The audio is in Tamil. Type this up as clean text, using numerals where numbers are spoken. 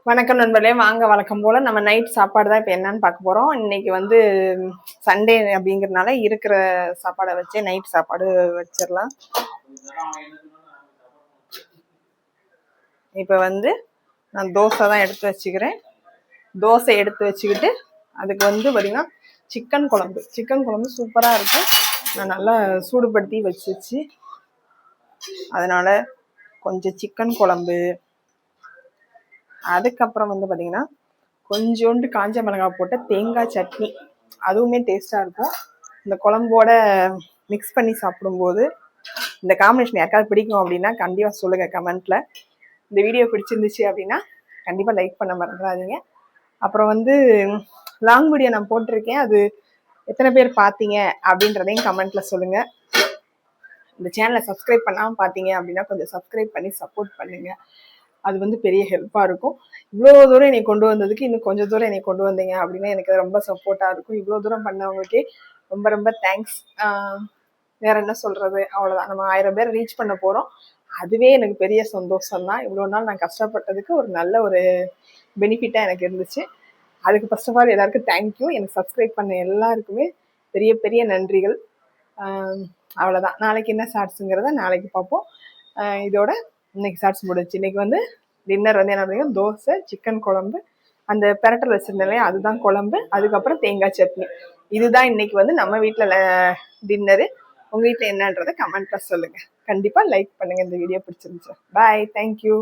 வணக்கம் நண்பர்களே, வாங்க வழக்கம் போல நம்ம நைட் சாப்பாடு தான் இப்போ என்னன்னு பார்க்க போறோம். இன்னைக்கு வந்து சண்டே அப்படிங்கிறதுனால இருக்கிற சாப்பாடை வச்சு நைட் சாப்பாடு வச்சிடலாம். இப்போ வந்து நான் தோசை தான் எடுத்து வச்சுக்கிறேன். தோசை எடுத்து வச்சுக்கிட்டு அதுக்கு வந்து பார்த்தீங்கன்னா சிக்கன் குழம்பு சூப்பராக இருக்கும். நான் நல்லா சூடுபடுத்தி வச்சு அதனால கொஞ்சம் சிக்கன் குழம்பு, அதுக்கப்புறம் வந்து பார்த்தீங்கன்னா கொஞ்சோண்டு காஞ்ச மிளகாய் போட்ட தேங்காய் சட்னி, அதுவுமே டேஸ்ட்டாக இருக்கும். இந்த குழம்போட மிக்ஸ் பண்ணி சாப்பிடும்போது இந்த காம்பினேஷன் யாருக்காவது பிடிக்கும் அப்படின்னா கண்டிப்பாக சொல்லுங்கள் கமெண்ட்டில். இந்த வீடியோ பிடிச்சிருந்துச்சு அப்படின்னா கண்டிப்பாக லைக் பண்ண மறந்துடாதீங்க. அப்புறம் வந்து லாங் வீடியோ நான் போட்டிருக்கேன், அது எத்தனை பேர் பார்த்தீங்க அப்படின்றதையும் கமெண்ட்டில் சொல்லுங்கள். இந்த சேனலை சப்ஸ்கிரைப் பண்ணாமல் பார்த்தீங்க அப்படின்னா கொஞ்சம் சப்ஸ்கிரைப் பண்ணி சப்போர்ட் பண்ணுங்கள். அது வந்து பெரிய ஹெல்ப்பாக இருக்கும். இவ்வளோ தூரம் என்னை கொண்டு வந்ததுக்கு இன்னும் கொஞ்சம் தூரம் என்னை கொண்டு வந்தீங்க அப்படின்னா எனக்கு ரொம்ப சப்போர்ட்டாக இருக்கும். இவ்வளோ தூரம் பண்ணவங்களுக்கே ரொம்ப ரொம்ப தேங்க்ஸ். வேற என்ன சொல்கிறது, அவ்வளோதான். நம்ம 1000 பேர் ரீச் பண்ண போகிறோம். அதுவே எனக்கு பெரிய சந்தோஷம்தான். இவ்வளோ நாள் நான் கஷ்டப்பட்டதுக்கு ஒரு நல்ல ஒரு பெனிஃபிட்டாக எனக்கு இருந்துச்சு. அதுக்கு ஃபர்ஸ்ட் ஆஃப் ஆல் எல்லாருக்கும் தேங்க்யூ. எனக்கு சப்ஸ்கிரைப் பண்ண எல்லாருக்குமே பெரிய பெரிய நன்றிகள். அவ்வளோதான். நாளைக்கு என்ன ஷார்ட்ஸுங்கிறத நாளைக்கு பார்ப்போம். இதோட இன்னைக்கு ஷார்ட்ஸ் முடிச்சு. இன்னைக்கு வந்து டின்னர் வந்து என்ன பண்ணுங்க, தோசை, சிக்கன் குழம்பு, அந்த பெரட்டல் வச்சிருந்தேன் அதுதான் குழம்பு, அதுக்கப்புறம் தேங்காய் சட்னி. இதுதான் இன்னைக்கு வந்து நம்ம வீட்டில் டின்னரு. உங்கள் வீட்டில் என்னன்றதை கமெண்ட்டில் சொல்லுங்கள். கண்டிப்பாக லைக் பண்ணுங்கள் இந்த வீடியோ பிடிச்சிருந்துச்சு. பாய், தேங்க்யூ.